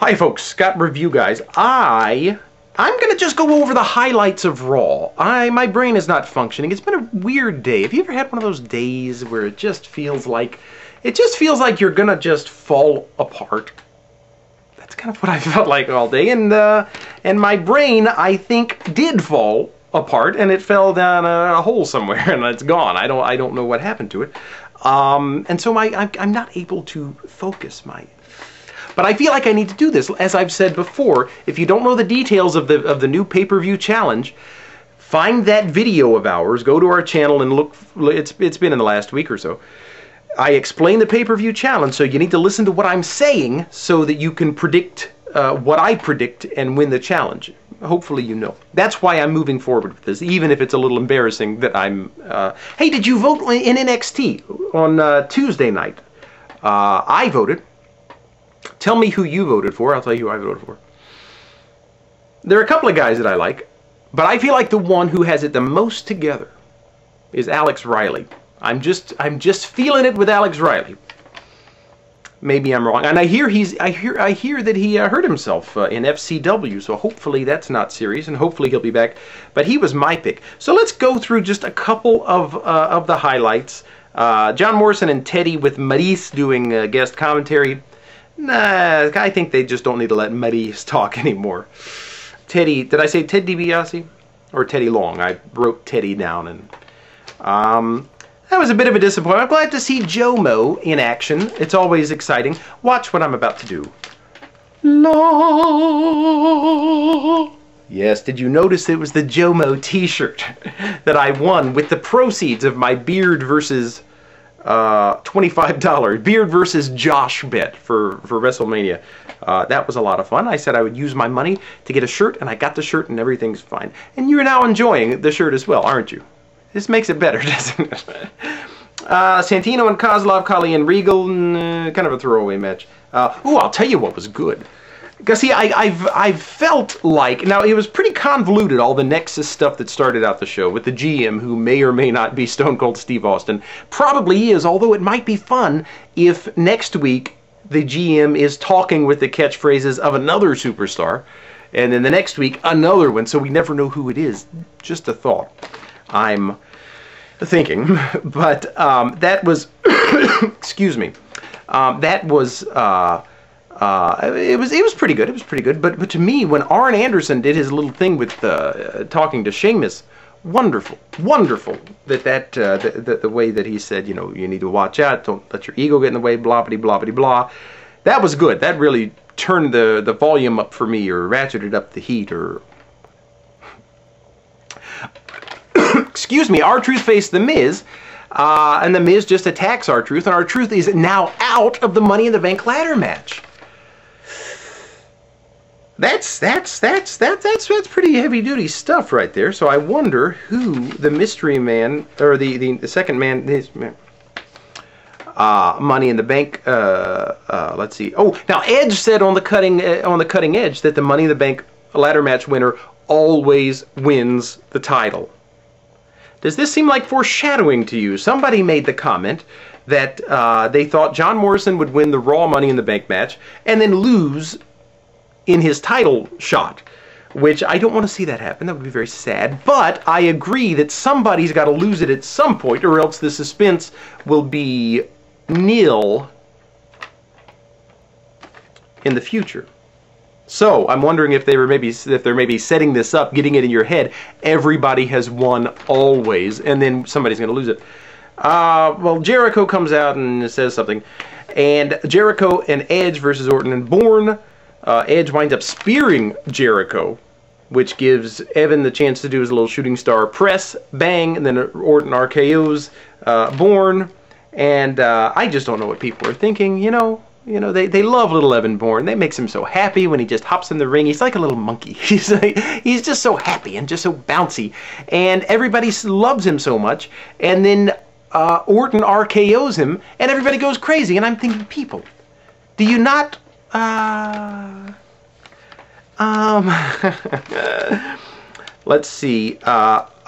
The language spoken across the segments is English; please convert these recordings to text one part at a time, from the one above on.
Hi folks, Scott Review Guys. I'm gonna just go over the highlights of Raw. My brain is not functioning. It's been a weird day. Have you ever had one of those days where it just feels like you're gonna just fall apart? That's kind of what I felt like all day, and my brain, I think, did fall apart, and it fell down a hole somewhere, and it's gone. I don't know what happened to it, and so I'm not able to focus But I feel like I need to do this. As I've said before, if you don't know the details of the new pay-per-view challenge, find that video of ours, go to our channel and look. It's been in the last week or so. I explain the pay-per-view challenge, so you need to listen to what I'm saying so that you can predict what I predict and win the challenge. Hopefully you know. That's why I'm moving forward with this, even if it's a little embarrassing that I'm... Hey, did you vote in NXT on Tuesday night? I voted. Tell me who you voted for. I'll tell you who I voted for. There are a couple of guys that I like, but I feel like the one who has it the most together is Alex Riley. I'm just feeling it with Alex Riley. Maybe I'm wrong. And I hear that he hurt himself in FCW, so hopefully that's not serious, and hopefully he'll be back. But he was my pick. So let's go through just a couple of the highlights. John Morrison and Teddy with Maurice doing guest commentary. Nah, I think they just don't need to let Maurice talk anymore. Teddy, did I say Ted DiBiase? Or Teddy Long? I wrote Teddy down, and that was a bit of a disappointment. I'm glad to see Jomo in action. It's always exciting. Watch what I'm about to do. La. Yes, did you notice it was the Jomo t-shirt that I won with the proceeds of my Beard versus... $25 Beard versus Josh bet for WrestleMania. That was a lot of fun. I said I would use my money to get a shirt, and I got the shirt, and everything's fine. And you're now enjoying the shirt as well, aren't you? This makes it better, doesn't it? Santino and Kozlov, Khali and Regal, kind of a throwaway match. Ooh, I'll tell you what was good. Because, see, I've felt like... Now, it was pretty convoluted, all the Nexus stuff that started out the show, with the GM, who may or may not be Stone Cold Steve Austin. Probably is, although it might be fun if next week the GM is talking with the catchphrases of another superstar, and then the next week, another one, so we never know who it is. Just a thought. I'm thinking. But that was... excuse me. That was... it was pretty good. It was pretty good. But to me, when Arn Anderson did his little thing with talking to Sheamus, wonderful that the way that he said, you know, you need to watch out, don't let your ego get in the way, blah blah blah blah blah. That was good. That really turned the volume up for me, or ratcheted up the heat, or excuse me. R-Truth faced The Miz. And The Miz just attacks R-Truth, and R-Truth is now out of the Money in the Bank ladder match. That's pretty heavy-duty stuff right there. So I wonder who the mystery man, or the second man, Money in the Bank. Let's see. Oh, now Edge said on the cutting edge that the Money in the Bank ladder match winner always wins the title. Does this seem like foreshadowing to you? Somebody made the comment that they thought John Morrison would win the Raw Money in the Bank match and then lose in his title shot, which I don't want to see that happen. That would be very sad. But I agree that somebody's got to lose it at some point, or else the suspense will be nil in the future. So I'm wondering if they're maybe setting this up, getting it in your head. Everybody has won always, and then somebody's going to lose it. Well, Jericho comes out and says something, and Jericho and Edge versus Orton and Bourne. Edge winds up spearing Jericho, which gives Evan the chance to do his little shooting star press, bang, and then Orton RKO's Bourne. And I just don't know what people are thinking, you know. You know, they love little Evan Bourne. That makes him so happy when he just hops in the ring. He's like a little monkey. He's just so happy and just so bouncy. And everybody loves him so much. And then Orton RKO's him, and everybody goes crazy. And I'm thinking, people, do you not... let's see.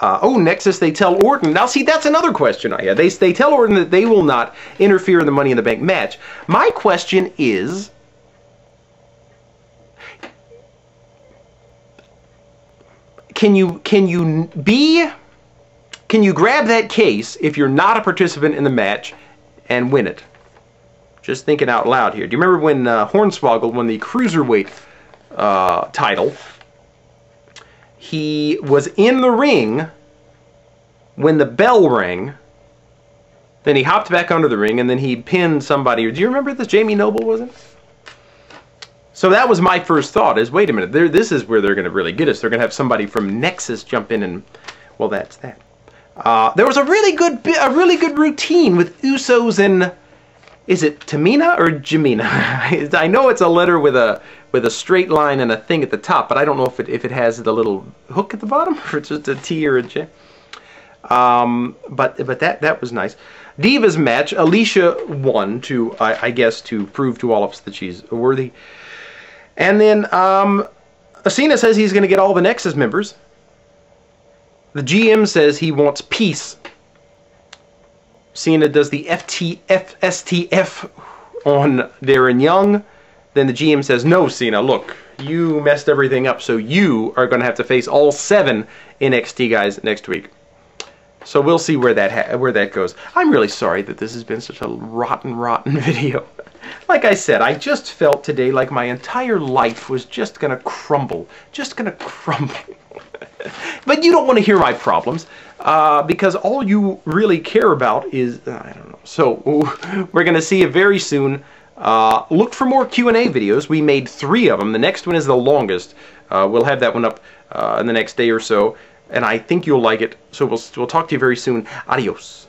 Oh, Nexus, they tell Orton. Now, see, that's another question I had. They tell Orton that they will not interfere in the Money in the Bank match. My question is, can you grab that case if you're not a participant in the match and win it? Just thinking out loud here. Do you remember when Hornswoggle won the Cruiserweight title? He was in the ring when the bell rang. Then he hopped back under the ring, and then he pinned somebody. Do you remember this? Jamie Noble, was it? So that was my first thought, is wait a minute, this is where they're going to really get us. They're going to have somebody from Nexus jump in and, well, that's that. There was a really good routine with Usos and, is it Tamina or Jamina? I know it's a letter with a straight line and a thing at the top, but I don't know if it has the little hook at the bottom, or it's just a T or a J. But that was nice. Divas match, Alicia won to, I guess, to prove to all of us that she's worthy. And then Cena says he's going to get all the Nexus members. The GM says he wants peace. Cena does the STF on Darren Young. Then the GM says, no, Cena, look, you messed everything up, so you are going to have to face all 7 NXT guys next week. So we'll see where that goes. I'm really sorry that this has been such a rotten video. Like I said, I just felt today like my entire life was just going to crumble. Just going to crumble. But you don't want to hear my problems, because all you really care about is, I don't know. So we're going to see you very soon. Look for more Q&A videos. We made 3 of them. The next one is the longest. We'll have that one up in the next day or so. And I think you'll like it. So we'll talk to you very soon. Adios.